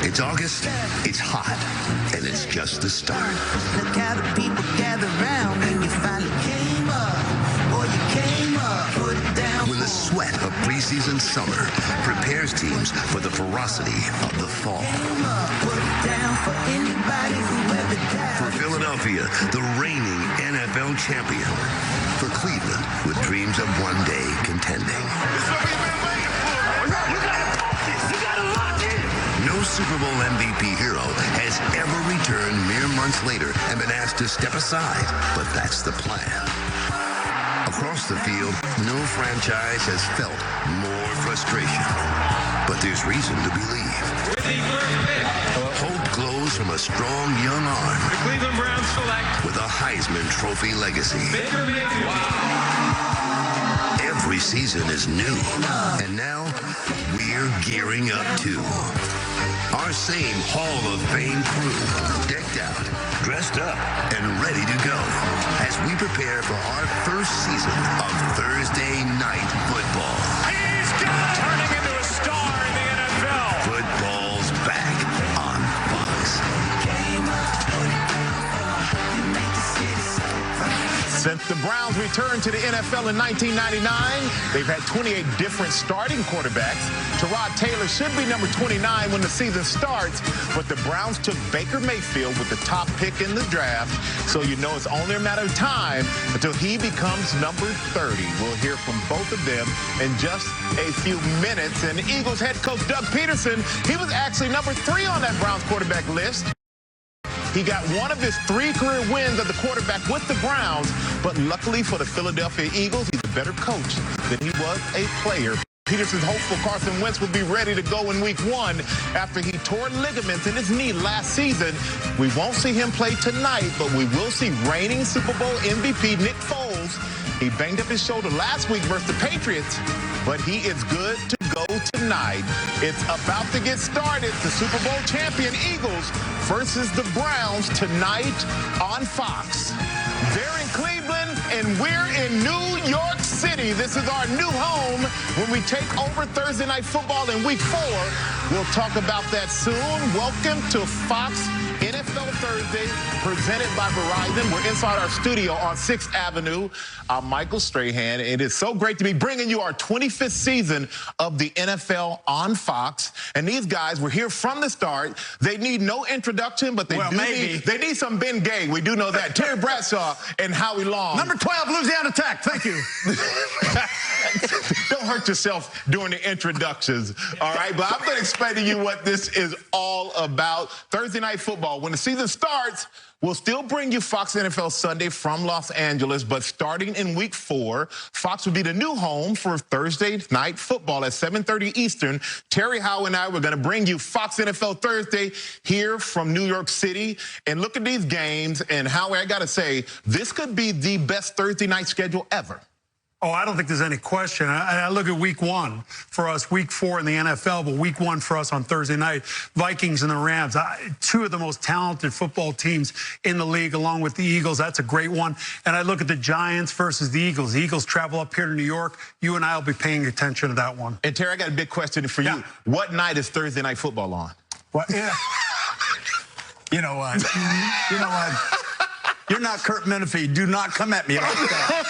It's August, it's hot, and it's just the start. Look how the people gather around when you finally came up. Boy, you came up, put it down. When the sweat of preseason summer prepares teams for the ferocity of the fall. Put it down for anybody who ever died. For Philadelphia, the reigning NFL champion. For Cleveland, with dreams of one day contending. No Super Bowl MVP hero has ever returned mere months later and been asked to step aside, but that's the plan. Across the field, no franchise has felt more frustration, but there's reason to believe. Hope glows from a strong young arm. The Cleveland Browns select with a Heisman Trophy legacy. Baker Mayfield. Wow. Every season is new, and now we're gearing up too. Our same Hall of Fame crew, decked out, dressed up, and ready to go as we prepare for our first season of Thursday Night Football. He's turning into a star in the NFL. Football's back on Fox. Since the Browns returned to the NFL in 1999, they've had 28 different starting quarterbacks. Tyrod Taylor should be number 29 when the season starts, but the Browns took Baker Mayfield with the top pick in the draft, so you know it's only a matter of time until he becomes number 30. We'll hear from both of them in just a few minutes. And Eagles head coach Doug Peterson, he was actually number 3 on that Browns quarterback list. He got one of his 3 career wins as the quarterback with the Browns, but luckily for the Philadelphia Eagles, he's a better coach than he was a player. Peterson's hopeful Carson Wentz will be ready to go in week 1 after he tore ligaments in his knee last season. We won't see him play tonight, but we will see reigning Super Bowl MVP Nick Foles. He banged up his shoulder last week versus the Patriots, but he is good to go tonight. It's about to get started. The Super Bowl champion Eagles versus the Browns tonight on Fox. They're in Cleveland, and we're in New York City. This is our new home when we take over Thursday Night Football in week 4. We'll talk about that soon. Welcome to Fox NFL Thursday, presented by Verizon. We're inside our studio on 6th Avenue. I'm Michael Strahan. It is so great to be bringing you our 25th season of the NFL on Fox. And these guys were here from the start. They need no introduction, but they need some Ben Gay. We do know that. Terry Bradshaw and Howie Long. Number 12, Louisiana Tech. Thank you. Don't hurt yourself during the introductions, all right? But I'm going to explain to you what this is all about. Thursday Night Football. When the season starts, we'll still bring you Fox NFL Sunday from Los Angeles, but starting in week 4, Fox will be the new home for Thursday Night Football at 7:30 Eastern. Terry, Howe, and I, we're going to bring you Fox NFL Thursday here from New York City. And look at these games, and Howie, I got to say, this could be the best Thursday night schedule ever. Oh, I don't think there's any question. I look at week 1 for us, week 4 in the NFL, but week 1 for us on Thursday night, Vikings and the Rams, 2 of the most talented football teams in the league, along with the Eagles. That's a great one. And I look at the Giants versus the Eagles. The Eagles travel up here to New York. You and I will be paying attention to that one. And Terry, I got a big question for you. What night is Thursday Night Football on? What? Yeah. You know what? You know what? You're not Kurt Menefee. Do not come at me like that.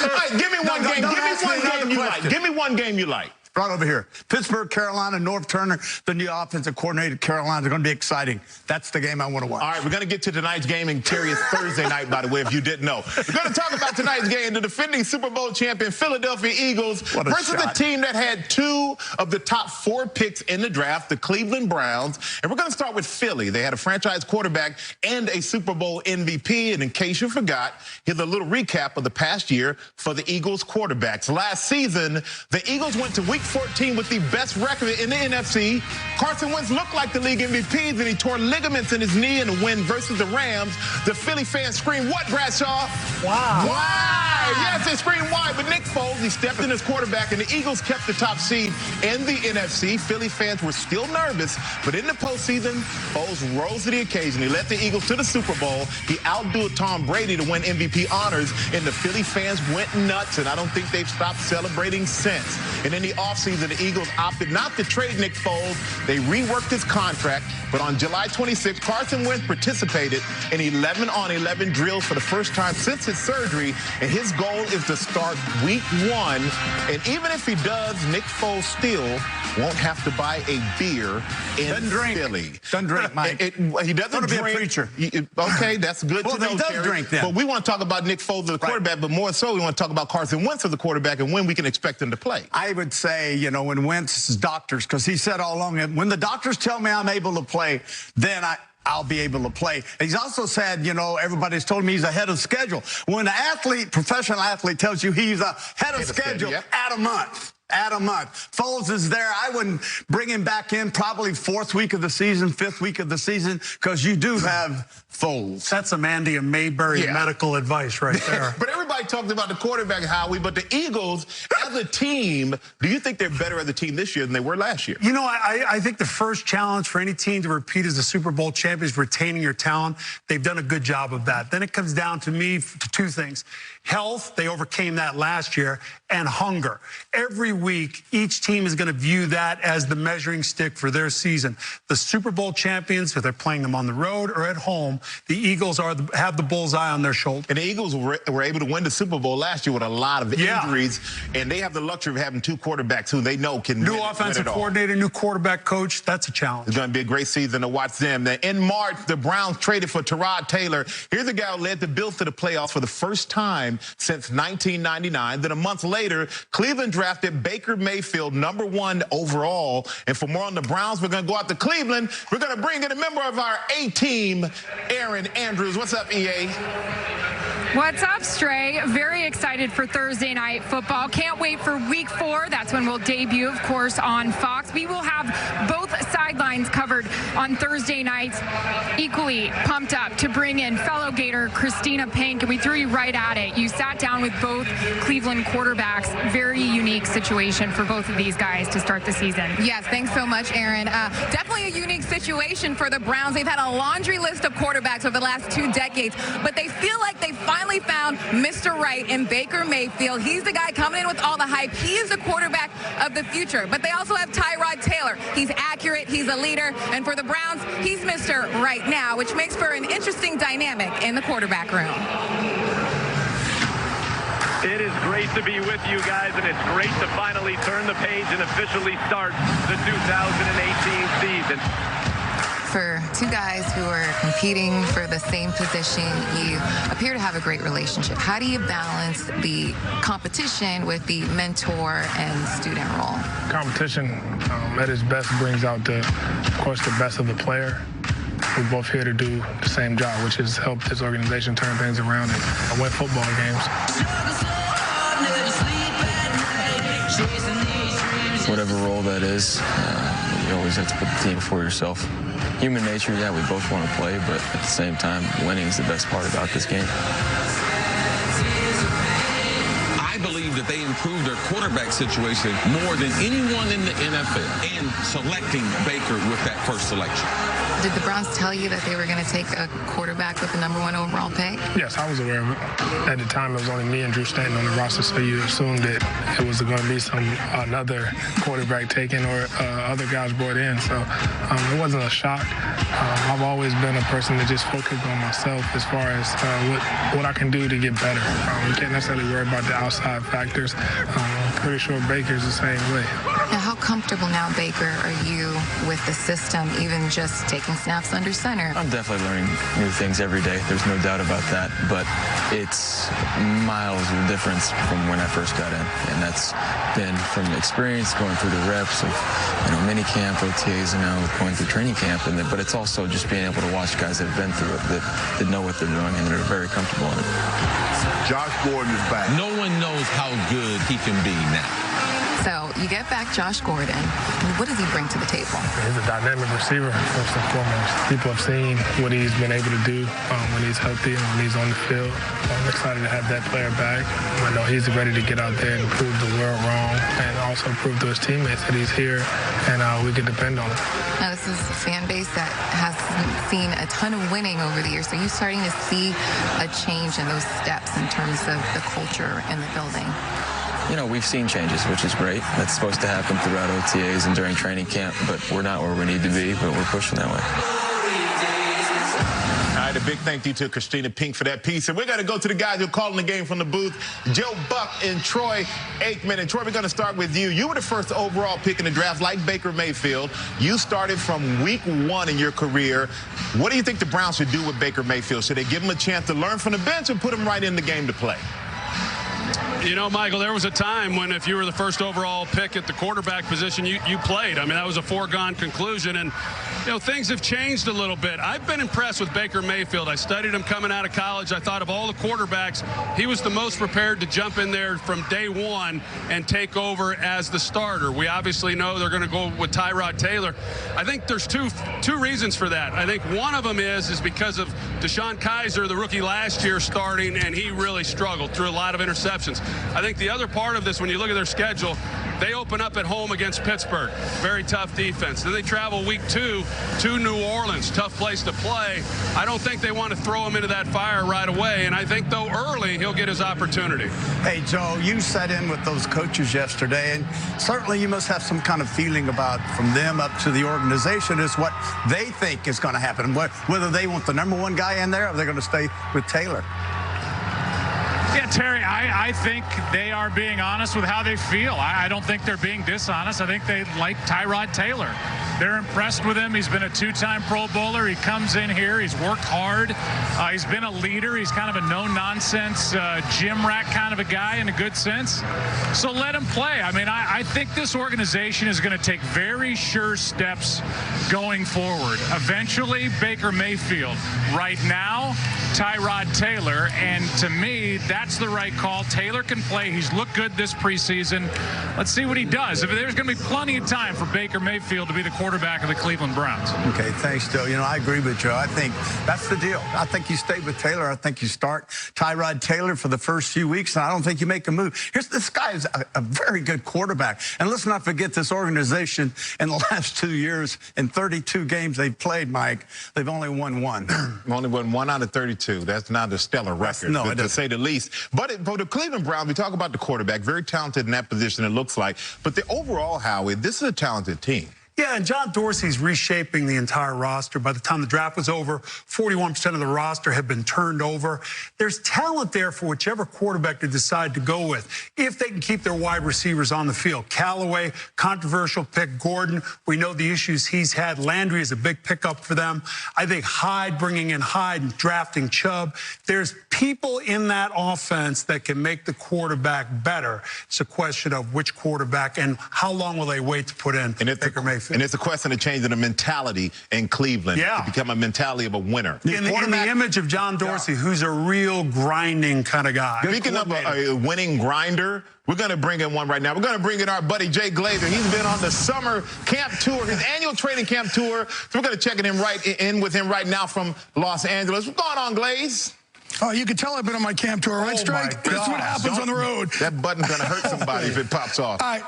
All right, give me one game. Give me one game you like. Give me one game you like. Right over here. Pittsburgh, Carolina, North Turner, the new offensive coordinator, Carolina. They're going to be exciting. That's the game I want to watch. All right, we're going to get to tonight's game, and Terry, it's Thursday night, by the way, if you didn't know. We're going to talk about tonight's game, the defending Super Bowl champion Philadelphia Eagles versus a team that had 2 of the top 4 picks in the draft, the Cleveland Browns. And we're going to start with Philly. They had a franchise quarterback and a Super Bowl MVP. And in case you forgot, here's a little recap of the past year for the Eagles quarterbacks. Last season, the Eagles went to week 14 with the best record in the NFC. Carson Wentz looked like the league MVP, and he tore ligaments in his knee in a win versus the Rams. The Philly fans screamed, "What, Bradshaw? Wow. Why?" Yes, they screamed why, but Nick Foles, he stepped in as quarterback, and the Eagles kept the top seed in the NFC. Philly fans were still nervous, but in the postseason, Foles rose to the occasion. He led the Eagles to the Super Bowl. He outdid Tom Brady to win MVP honors, and the Philly fans went nuts, and I don't think they've stopped celebrating since. And in the offseason, the Eagles opted not to trade Nick Foles. They reworked his contract. But on July 26, Carson Wentz participated in 11-on-11 drills for the first time since his surgery. And his goal is to start week 1. And even if he does, Nick Foles still won't have to buy a beer in Philly. Doesn't drink, Mike. He doesn't drink. Be a preacher. Okay, that's good to know, he does Terry. drink then. But we want to talk about Nick Foles as the quarterback, but more so we want to talk about Carson Wentz as the quarterback and when we can expect him to play. I would say, you know, when Wentz's doctors, because he said all along, when the doctors tell me I'm able to play, then I'll be able to play. He's also said, you know, everybody's told me he's ahead of schedule. When an athlete, professional athlete, tells you he's ahead of schedule, add a month. Foles is there. I wouldn't bring him back in probably 4th week of the season, 5th week of the season, because you do have Foles. That's some Andy and Mayberry medical advice right there. But everybody talked about the quarterback, Howie, but the Eagles, as a team, do you think they're better as a team this year than they were last year? You know, I think the first challenge for any team to repeat as a Super Bowl champion is retaining your talent. They've done a good job of that. Then it comes down to me to 2 things. Health, they overcame that last year, and hunger. Every week, each team is going to view that as the measuring stick for their season. The Super Bowl champions, if they're playing them on the road or at home, the Eagles have the bullseye on their shoulder. And the Eagles were able to win the Super Bowl last year with a lot of injuries, and they have the luxury of having 2 quarterbacks who they know can New offensive coordinator, new quarterback coach, that's a challenge. It's going to be a great season to watch them. Now, in March, the Browns traded for Tyrod Taylor. Here's a guy who led the Bills to the playoffs for the first time since 1999. Then a month later, Cleveland drafted Baker Mayfield, #1 overall. And for more on the Browns, we're going to go out to Cleveland. We're going to bring in a member of our A-team, Aaron Andrews. What's up, EA? What's up, Stray? Very excited for Thursday night football. Can't wait for week 4. That's when we'll debut, of course, on Fox. We will have both sidelines covered on Thursday nights. Equally pumped up to bring in fellow Gator Christina Pink, and we threw you right at it. You sat down with both Cleveland quarterbacks. Very unique situation for both of these guys to start the season. Yes, thanks so much, Aaron. Definitely a unique situation for the Browns. They've had a laundry list of quarterbacks over the last 2 decades, but they feel like they finally found Mr. Right in Baker Mayfield. He's the guy coming in with all the hype. He is the quarterback of the future. But they also have Tyrod Taylor. He's accurate. He's a leader. And for the Browns, he's Mr. Right now, which makes for an interesting dynamic in the quarterback room. It is great to be with you guys, and it's great to finally turn the page and officially start the 2018 season. For 2 guys who are competing for the same position, you appear to have a great relationship. How do you balance the competition with the mentor and student role? Competition at its best brings out, of course, the best of the player. We're both here to do the same job, which is help this organization turn things around and win football games. Whatever role that is, you always have to put the team before yourself. Human nature, yeah, we both want to play, but at the same time, winning is the best part about this game. I believe that they improved their quarterback situation more than anyone in the NFL in selecting Baker with that first selection. Did the Browns tell you that they were going to take a quarterback with the #1 overall pick? Yes, I was aware of it. At the time, it was only me and Drew Stanton on the roster, so you assumed that it was going to be another quarterback taken or other guys brought in. So it wasn't a shock. I've always been a person that just focused on myself as far as what I can do to get better. We can't necessarily worry about the outside factors. I'm pretty sure Baker's the same way. Now, how comfortable now, Baker, are you with the system, even just taking snaps under center? I'm definitely learning new things every day. There's no doubt about that. But it's miles of difference from when I first got in. And that's been from experience going through the reps of, mini camp, OTAs, and now going through training camp. But it's also just being able to watch guys that have been through it, that know what they're doing, and they're very comfortable in it. Josh Gordon is back. No one knows how good he can be now. So you get back Josh Gordon. What does he bring to the table? He's a dynamic receiver, first and foremost. People have seen what he's been able to do when he's healthy and when he's on the field. I'm excited to have that player back. I know he's ready to get out there and prove the world wrong and also prove to his teammates that he's here and we can depend on him. Now, this is a fan base that has seen a ton of winning over the years. So you're starting to see a change in those steps in terms of the culture in the building. you know, we've seen changes, which is great. That's supposed to happen throughout OTAs and during training camp, but we're not where we need to be, but we're pushing that way. All right, a big thank you to Christina Pink for that piece. And we're going to go to the guys who are calling the game from the booth, Joe Buck and Troy Aikman. And Troy, we're going to start with you. You were the first overall pick in the draft, like Baker Mayfield. You started from week 1 in your career. What do you think the Browns should do with Baker Mayfield? Should they give him a chance to learn from the bench or put him right in the game to play? You know, Michael, there was a time when if you were the first overall pick at the quarterback position, you played. I mean, that was a foregone conclusion. And, you know, things have changed a little bit. I've been impressed with Baker Mayfield. I studied him coming out of college. I thought of all the quarterbacks, he was the most prepared to jump in there from day one and take over as the starter. We obviously know they're going to go with Tyrod Taylor. I think there's two reasons for that. I think one of them is because of Deshaun Kaiser, the rookie last year, starting, and he really struggled through a lot of interceptions. I think the other part of this, when you look at their schedule, they open up at home against Pittsburgh. Very tough defense. Then they travel week 2 to New Orleans. Tough place to play. I don't think they want to throw him into that fire right away. And I think, though, early he'll get his opportunity. Hey, Joe, you sat in with those coaches yesterday, and certainly you must have some kind of feeling about from them up to the organization is what they think is going to happen. Whether they want the #1 guy in there or they're going to stay with Taylor. Yeah, Terry, I think they are being honest with how they feel. I don't think they're being dishonest. I think they like Tyrod Taylor. They're impressed with him. He's been a 2-time Pro Bowler. He comes in here. He's worked hard. He's been a leader. He's kind of a no-nonsense gym rat kind of a guy in a good sense. So let him play. I mean, I think this organization is going to take very sure steps going forward. Eventually, Baker Mayfield. Right now, Tyrod Taylor. And to me, that's the right call. Taylor can play. He's looked good this preseason. Let's see what he does. If there's going to be plenty of time for Baker Mayfield to be the quarterback of the Cleveland Browns. Okay, thanks, Joe. You know, I agree with Joe. I think that's the deal. I think you stay with Taylor. I think you start Tyrod Taylor for the first few weeks, and I don't think you make a move. This guy is a very good quarterback. And let's not forget this organization in the last 2 years, in 32 games they've played, Mike, they've only won 1. Only won 1 out of 32. That's not a stellar record, to say the least. But for the Cleveland Browns, we talk about the quarterback, very talented in that position, it looks like. But the overall, Howie, this is a talented team. Yeah, and John Dorsey's reshaping the entire roster. By the time the draft was over, 41% of the roster had been turned over. There's talent there for whichever quarterback they decide to go with, if they can keep their wide receivers on the field. Callaway, controversial pick. Gordon, we know the issues he's had. Landry is a big pickup for them. I think Hyde, bringing in Hyde and drafting Chubb. There's people in that offense that can make the quarterback better. It's a question of which quarterback and how long will they wait to put in Baker Mayfield. And it's a question of changing the mentality in Cleveland to become a mentality of a winner. In the image of John Dorsey, who's a real grinding kind of guy. Speaking of a winning grinder, we're going to bring in one right now. We're going to bring in our buddy Jay Glazer. He's been on the summer camp tour, his annual training camp tour. So we're going to check in with him right now from Los Angeles. What's going on, Glaze? Oh, you can tell I've been on my camp tour, right, Strike? That's what happens on the road. That button's going to hurt somebody if it pops off. All right.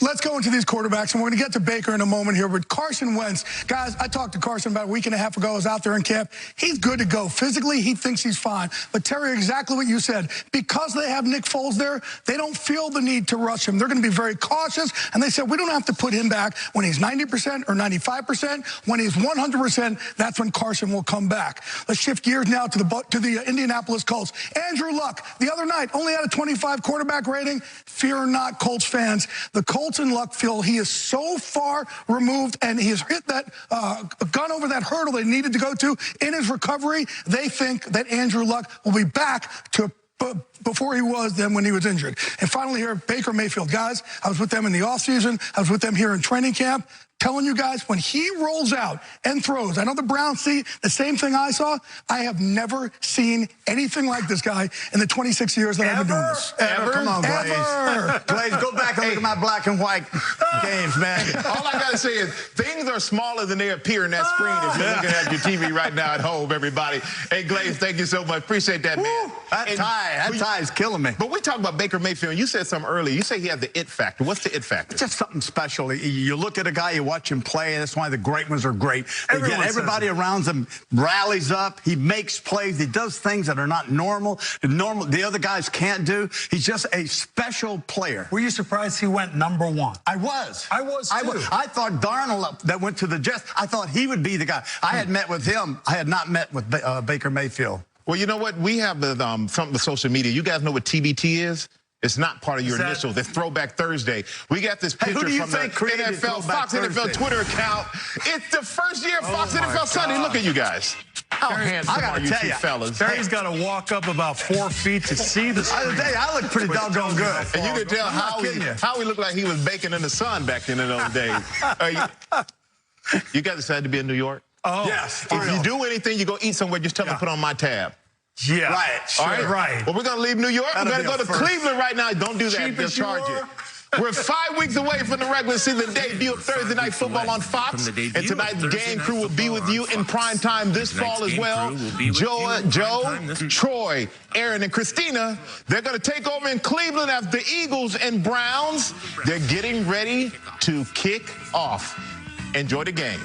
Let's go into these quarterbacks, and we're going to get to Baker in a moment here. But Carson Wentz, guys, I talked to Carson about a week and a half ago. I was out there in camp. He's good to go. Physically, he thinks he's fine. But, Terry, exactly what you said. Because they have Nick Foles there, they don't feel the need to rush him. They're going to be very cautious, and they said we don't have to put him back when he's 90% or 95%. When he's 100%, that's when Carson will come back. Let's shift gears now to the Indianapolis Colts. Andrew Luck, the other night, only had a 25 quarterback rating. Fear not, Colts fans. The Colts and Luck feel he is so far removed, and he has hit that gone over that hurdle they needed to go to in his recovery. They think that Andrew Luck will be back to before he was then when he was injured. And finally here, Baker Mayfield. Guys, I was with them in the offseason. I was with them here in training camp. Telling you guys, when he rolls out and throws, I know the Browns see the same thing I saw. I have never seen anything like this guy in the 26 years that I've been doing this. Ever? Come on, Glaze. Glaze, go back and look at my black and white games, man. All I got to say is things are smaller than they appear in that screen if you're looking at your TV right now at home, everybody. Hey, Glaze, thank you so much. Appreciate that, man. That tie is killing me. But we talk about Baker Mayfield. You said something earlier. You say he has the it factor. What's the it factor? It's just something special. You look at a guy, you watch him play, and that's why the great ones are great. Everyone Again, everybody around him rallies up. He makes plays. He does things that are not normal. The other guys can't do. He's just a special player. Were you surprised he went number 1? I was. I was, too. I thought Darnold that went to the Jets, I thought he would be the guy. I had met with him. I had not met with Baker Mayfield. Well, you know what? We have from the social media. You guys know what TBT is? It's not part of your initials. It's Throwback Thursday. We got this picture from the NFL, Fox NFL Twitter account. It's the first year of Fox NFL Sunday. Look at you guys. How handsome are you two fellas? Terry's got to walk up about 4 feet to see the screen. I look pretty doggone good. And you can tell how he looked like he was baking in the sun back then in those days. You guys decided to be in New York? Oh, yes. If you do anything, you go eat somewhere, just tell them to put on my tab. Yeah. Right. Sure. All right. Well, we're going to leave New York. We're going to go to Cleveland right now. Don't do that. They'll charge you. We're 5 weeks away from the regular season debut of Thursday Night Football on Fox. And tonight's game crew will be with you in prime time this fall as well. Joe, Troy, Aaron, and Christina, they're going to take over in Cleveland as the Eagles and Browns. They're getting ready to kick off. Enjoy the game.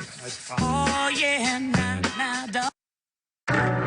Oh, yeah, nah, nah,